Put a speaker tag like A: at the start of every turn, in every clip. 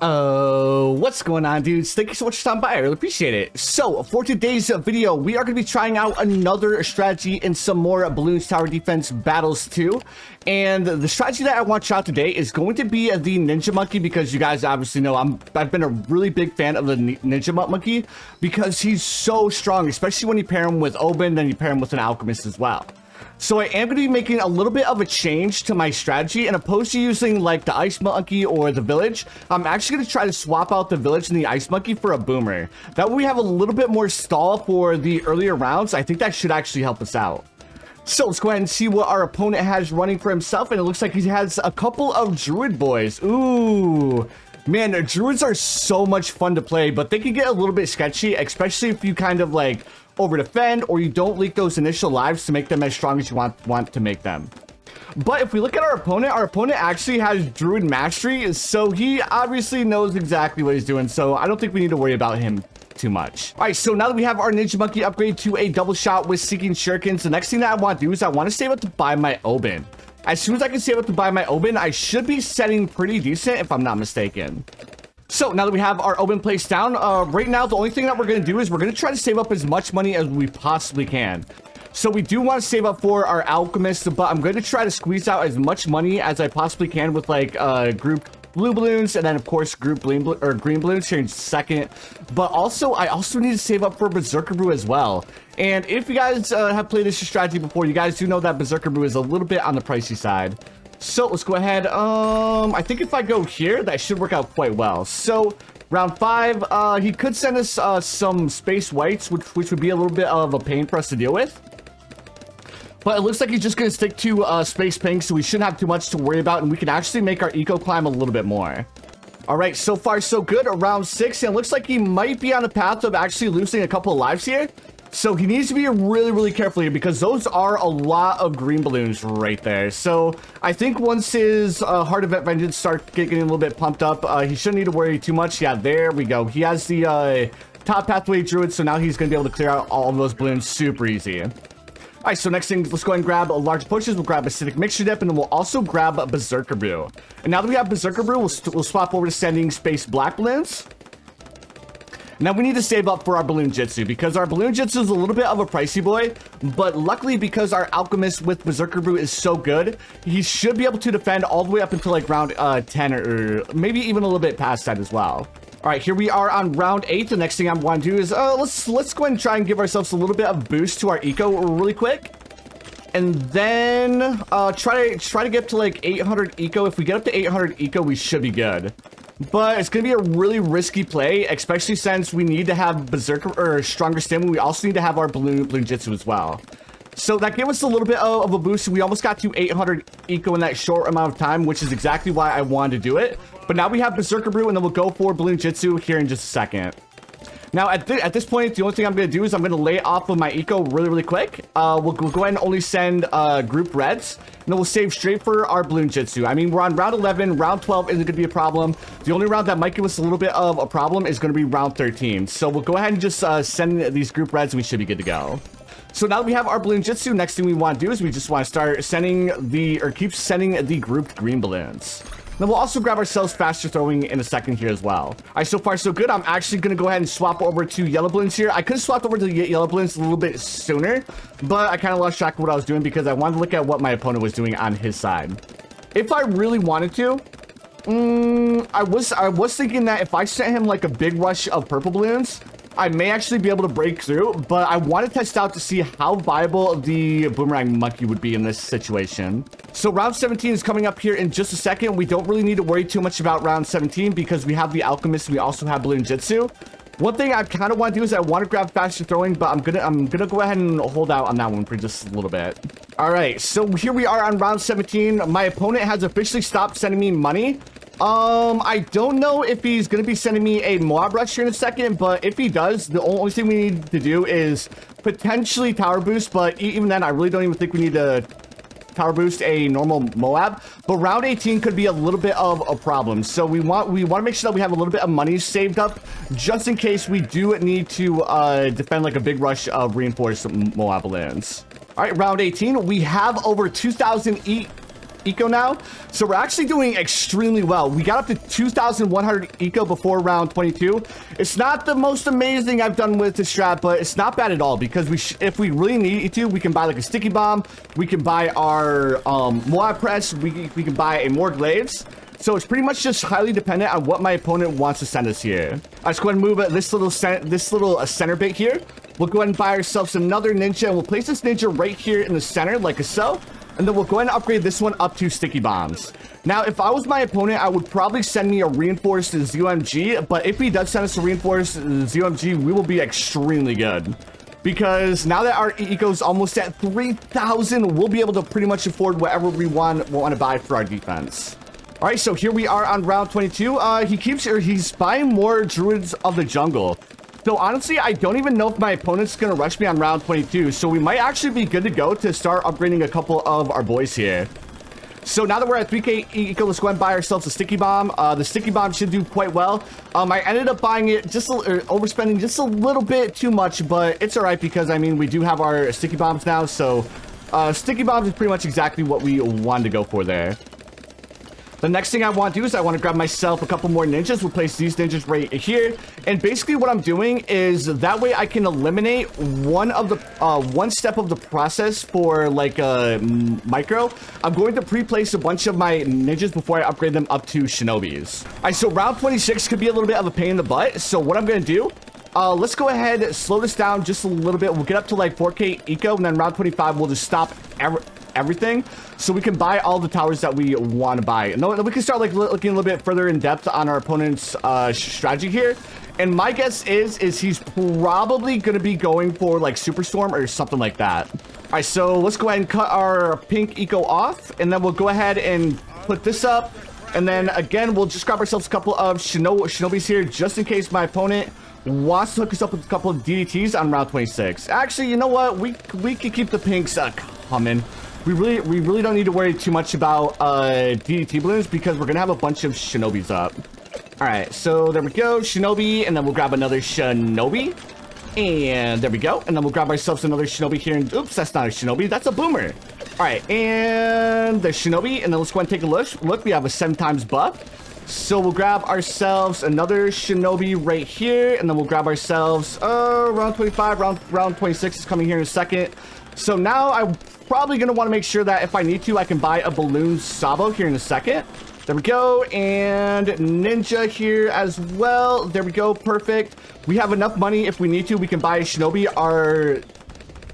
A: What's going on, dudes? Thank you so much for stopping by. I really appreciate it. So, for today's video, we are going to be trying out another strategy in some more Bloons Tower Defense battles too. And the strategy that I want to try out today is going to be the Ninja Monkey, because you guys obviously know I've been a really big fan of the Ninja Monkey because he's so strong, especially when you pair him with Oben, then you pair him with an Alchemist as well. So I am going to be making a little bit of a change to my strategy, and opposed to using like the Ice Monkey or the Village, I'm actually going to try to swap out the Village and the Ice Monkey for a Boomer. That way we have a little bit more stall for the earlier rounds. I think that should actually help us out. So let's go ahead and see what our opponent has running for himself, and it looks like he has a couple of Druid boys. Ooh. Man, Druids are so much fun to play, but they can get a little bit sketchy, especially if you kind of like over defend or you don't leak those initial lives to make them as strong as you want to make them. But if we look at our opponent actually has Druid Mastery, so he obviously knows exactly what he's doing, so I don't think we need to worry about him too much. All right, so now that we have our Ninja Monkey upgrade to a double shot with Seeking Shurikens, the next thing that I want to do is I want to save up to buy my Oben. As soon as I can save up to buy my Oben, I should be setting pretty decent if I'm not mistaken. So now that we have our Oben placed down, right now the only thing that we're going to do is we're going to try to save up as much money as we possibly can. So we do want to save up for our Alchemist, but I'm going to try to squeeze out as much money as I possibly can with like group blue balloons, and then of course group green balloons here in a second. But also I also need to save up for Berserker Brew as well. And if you guys have played this strategy before, you guys do know that Berserker Brew is a little bit on the pricey side. So let's go ahead. I think if I go here, that should work out quite well. So round 5, he could send us some space whites, which would be a little bit of a pain for us to deal with. But it looks like he's just going to stick to space pink, so we shouldn't have too much to worry about, and we can actually make our eco climb a little bit more. All right, so far so good. Round 6, and it looks like he might be on the path of actually losing a couple of lives here. So he needs to be really, really careful here, because those are a lot of green balloons right there. So I think once his Heart of Vengeance start getting a little bit pumped up, he shouldn't need to worry too much. Yeah, there we go. He has the top pathway Druid, so now he's going to be able to clear out all of those balloons super easy. All right, so next thing, let's go ahead and grab large pushes. We'll grab Acidic Mixture Dip, and then we'll also grab Berserker Brew. And now that we have Berserker Brew, we'll swap over to sending Space Black Balloons. Now we need to save up for our Balloon Jitsu, because our Balloon Jitsu is a little bit of a pricey boy, but luckily because our Alchemist with Berserker Brew is so good, he should be able to defend all the way up until like round 10 or maybe even a little bit past that as well. All right, here we are on round 8. The next thing I want to do is let's go ahead and try and give ourselves a little bit of boost to our eco really quick. And then try to get to like 800 eco. If we get up to 800 eco, we should be good. But it's going to be a really risky play, especially since we need to have Berserker or Stronger Stamina. We also need to have our Balloon Jitsu as well. So that gave us a little bit of a boost. We almost got to 800 eco in that short amount of time, which is exactly why I wanted to do it. But now we have Berserker Brew, and then we'll go for Balloon Jitsu here in just a second. Now, at this point, the only thing I'm going to do is I'm going to lay off of my eco really, really quick. We'll go ahead and only send group reds, and then we'll save straight for our Balloon Jitsu. I mean, we're on round 11. Round 12 isn't going to be a problem. The only round that might give us a little bit of a problem is going to be round 13. So we'll go ahead and just send these group reds, and we should be good to go. So now that we have our Balloon Jitsu, next thing we want to do is we just want to start sending keep sending the grouped green balloons. Then we'll also grab ourselves faster throwing in a second here as well. All right, so far so good. I'm actually going to go ahead and swap over to yellow balloons here. I could have swapped over to the yellow balloons a little bit sooner, but I kind of lost track of what I was doing because I wanted to look at what my opponent was doing on his side. If I really wanted to, I was thinking that if I sent him like a big rush of purple balloons, I may actually be able to break through, but I want to test out to see how viable the Boomerang Monkey would be in this situation. So round 17 is coming up here in just a second. We don't really need to worry too much about round 17 because we have the Alchemist and we also have Balloon Jitsu. One thing I kind of want to do is I want to grab faster throwing, but I'm gonna go ahead and hold out on that one for just a little bit. All right, so here we are on round 17. My opponent has officially stopped sending me money. I don't know if he's going to be sending me a Moab Rush here in a second, but if he does, the only thing we need to do is potentially Tower Boost, but even then, I really don't even think we need to Tower Boost a normal Moab. But round 18 could be a little bit of a problem, so we want to make sure that we have a little bit of money saved up, just in case we do need to defend like a big rush of reinforced Moab balloons. All right, round 18, we have over 2,000 eco now. So we're actually doing extremely well. We got up to 2,100 eco before round 22. It's not the most amazing I've done with this strat, but it's not bad at all because if we really need to, we can buy like a sticky bomb. We can buy our Moab press. We can buy a more glaives. So it's pretty much just highly dependent on what my opponent wants to send us here. Let's go ahead and move this little center bit here. We'll go ahead and buy ourselves another ninja, and we'll place this ninja right here in the center, like so. And then we'll go ahead and upgrade this one up to sticky bombs. Now, if I was my opponent, I would probably send me a reinforced ZOMG, but if he does send us a reinforced ZOMG, we will be extremely good. Because now that our eco is almost at 3,000, we'll be able to pretty much afford whatever we want to buy for our defense. All right, so here we are on round 22. He's buying more Druids of the Jungle. So honestly, I don't even know if my opponent's gonna rush me on round 22. So we might actually be good to go to start upgrading a couple of our boys here. So now that we're at 3K eco, let's go ahead and buy ourselves a sticky bomb. The sticky bomb should do quite well. I ended up buying it overspending just a little bit too much, but it's all right because I mean we do have our sticky bombs now. So sticky bombs is pretty much exactly what we wanted to go for there. The next thing I want to do is I want to grab myself a couple more ninjas. We'll place these ninjas right here. And basically what I'm doing is that way I can eliminate one step of the process for like micro. I'm going to pre-place a bunch of my ninjas before I upgrade them up to shinobis. All right, so round 26 could be a little bit of a pain in the butt. So what I'm going to do, let's go ahead, slow this down just a little bit. We'll get up to like 4K eco, and then round 25, we'll just stop everything so we can buy all the towers that we want to buy. And then we can start like looking a little bit further in depth on our opponent's strategy here. And my guess is he's probably going to be going for like Superstorm or something like that. All right, so let's go ahead and cut our pink eco off, and then we'll go ahead and put this up. And then again, we'll just grab ourselves a couple of shinobis here just in case my opponent wants to hook us up with a couple of DDTs on round 26. Actually, you know what? We can keep the pinks coming. We really don't need to worry too much about DDT balloons because we're gonna have a bunch of shinobis up. All right, so there we go, shinobi, and then we'll grab another shinobi, and there we go, and then we'll grab ourselves another shinobi here. And oops, that's not a shinobi, that's a boomer. All right, and the shinobi, and then let's go ahead and take a look. We have a 7 times buff, so we'll grab ourselves another shinobi right here, and then we'll grab ourselves round 25, round 26 is coming here in a second. So now I'm probably going to want to make sure that if I need to, I can buy a balloon sabo here in a second. There we go. And ninja here as well. There we go. Perfect. We have enough money. If we need to, we can buy a shinobi.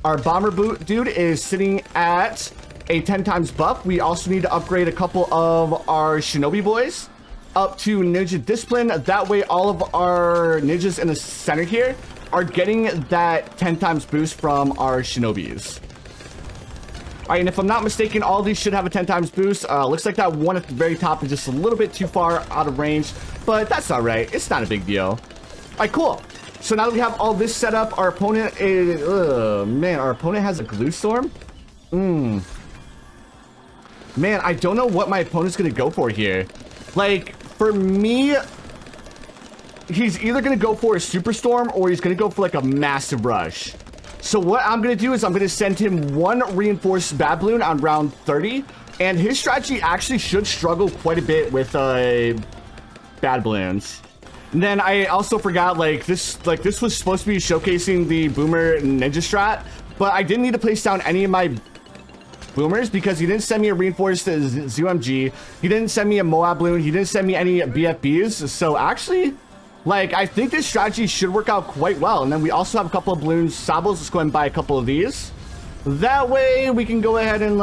A: Our bomber boot dude is sitting at a 10 times buff. We also need to upgrade a couple of our shinobi boys up to ninja discipline. That way all of our ninjas in the center here are getting that 10 times boost from our shinobis. All right, and if I'm not mistaken, all these should have a 10 times boost. Looks like that one at the very top is just a little bit too far out of range, but that's all right. It's not a big deal. All right, cool. So now that we have all this set up, our opponent is, man, our opponent has a glue storm. Man, I don't know what my opponent's gonna go for here. Like, for me, he's either gonna go for a superstorm or he's gonna go for like a massive rush. So what I'm going to do is I'm going to send him one reinforced bad balloon on round 30. And his strategy actually should struggle quite a bit with bad balloons. And then I also forgot, this was supposed to be showcasing the boomer ninja strat. But I didn't need to place down any of my boomers because he didn't send me a reinforced ZOMG. He didn't send me a Moab balloon. He didn't send me any BFBs. So actually, I think this strategy should work out quite well. And then we also have a couple of balloons sabos. Let's go ahead and buy a couple of these. That way we can go ahead and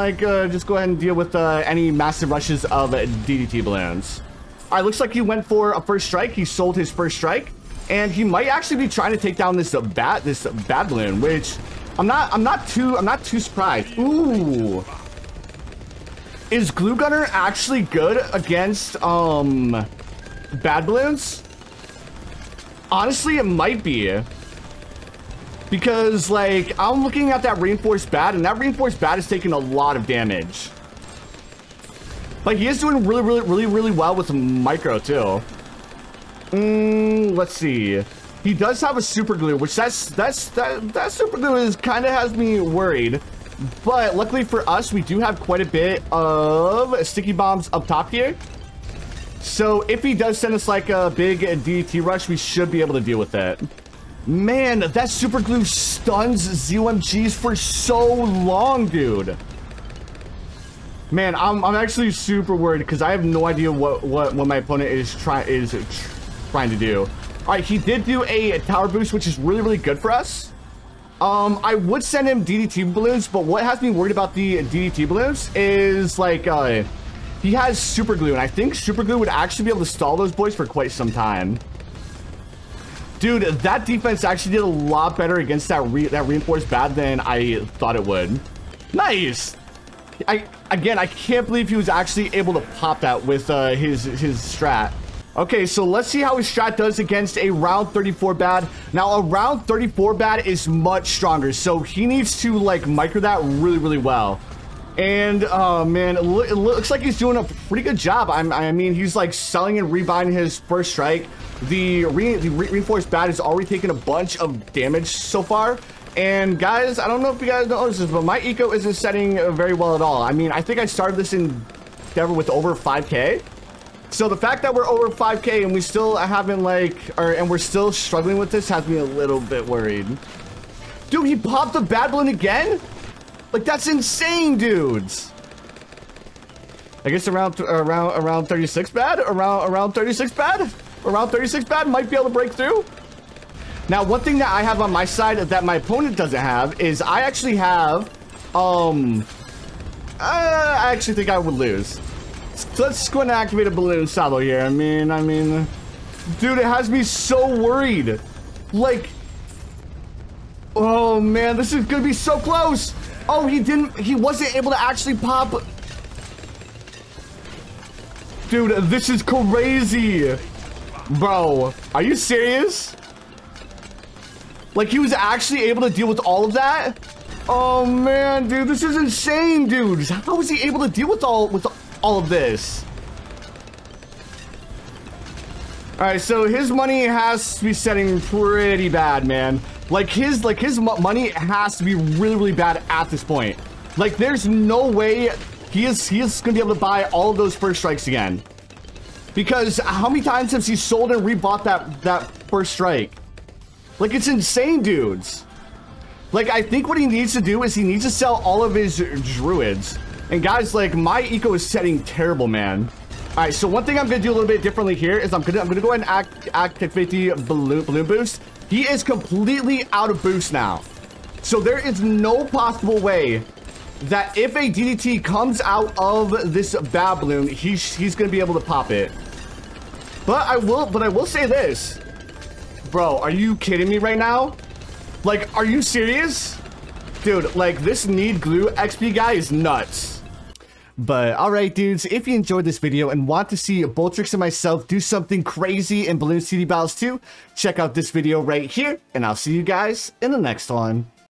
A: just go ahead and deal with any massive rushes of DDT balloons. All right, looks like he went for a first strike. He sold his first strike, and he might actually be trying to take down this bad balloon, which I'm not too surprised. Ooh, is Glue Gunner actually good against bad balloons? Honestly, it might be. Because, I'm looking at that reinforced bat, and that reinforced bat is taking a lot of damage. But he is doing really well with micro, too. Let's see. He does have a super glue, which that super glue kind of has me worried. But luckily for us, we do have quite a bit of sticky bombs up top here. So if he does send us like a big DDT rush, we should be able to deal with it. Man, that super glue stuns ZOMGs for so long, dude. Man, I'm actually super worried because I have no idea what my opponent is trying to do. All right, he did do a tower boost, which is really good for us. I would send him DDT balloons, but what has me worried about the DDT balloons is like he has super glue, and I think super glue would actually be able to stall those boys for quite some time. Dude, that defense actually did a lot better against that reinforced bad than I thought it would. Nice. Again, I can't believe he was actually able to pop that with his strat. Okay, so let's see how his strat does against a round 34 bad. Now, a round 34 bad is much stronger, so he needs to like micro that really well. And man, it looks like he's doing a pretty good job. I mean, he's like selling and rebuying his first strike. The reinforced bad is already taking a bunch of damage so far. And guys, I don't know if you guys noticed this, but my eco isn't setting very well at all. I mean, I think I started this endeavor with over 5K. So the fact that we're over 5K and we still haven't and we're still struggling with this has me a little bit worried. Dude, he popped the bad balloon again? Like, that's insane, dudes. I guess around 36 bad? Around 36 bad? Around 36 bad might be able to break through. Now, one thing that I have on my side that my opponent doesn't have is I actually have, I actually think I would lose. So let's go ahead and activate a balloon salvo here. I mean, dude, it has me so worried. Like, oh man, this is gonna be so close. Oh, he wasn't able to actually pop. Dude, this is crazy. Bro, are you serious? Like, he was actually able to deal with all of that? Oh man, dude, this is insane, dude. How was he able to deal with all of this? All right, so his money has to be setting pretty bad, man. Like his money has to be really bad at this point. Like, there's no way he is gonna be able to buy all of those first strikes again. Because how many times has he sold and rebought that first strike? Like, it's insane, dudes. Like, I think what he needs to do is he needs to sell all of his druids. And guys, like, my eco is setting terrible, man. All right, so one thing I'm gonna do a little bit differently here is I'm gonna go ahead and activate the balloon boost. He is completely out of boost now. So there is no possible way that if a DDT comes out of this bad balloon, he's gonna be able to pop it. But I will say this. Bro, are you kidding me right now? Like, are you serious? Dude, like, this need glue XP guy is nuts. But alright, dudes, if you enjoyed this video and want to see Boltrix and myself do something crazy in Bloons TD battles too, check out this video right here, and I'll see you guys in the next one.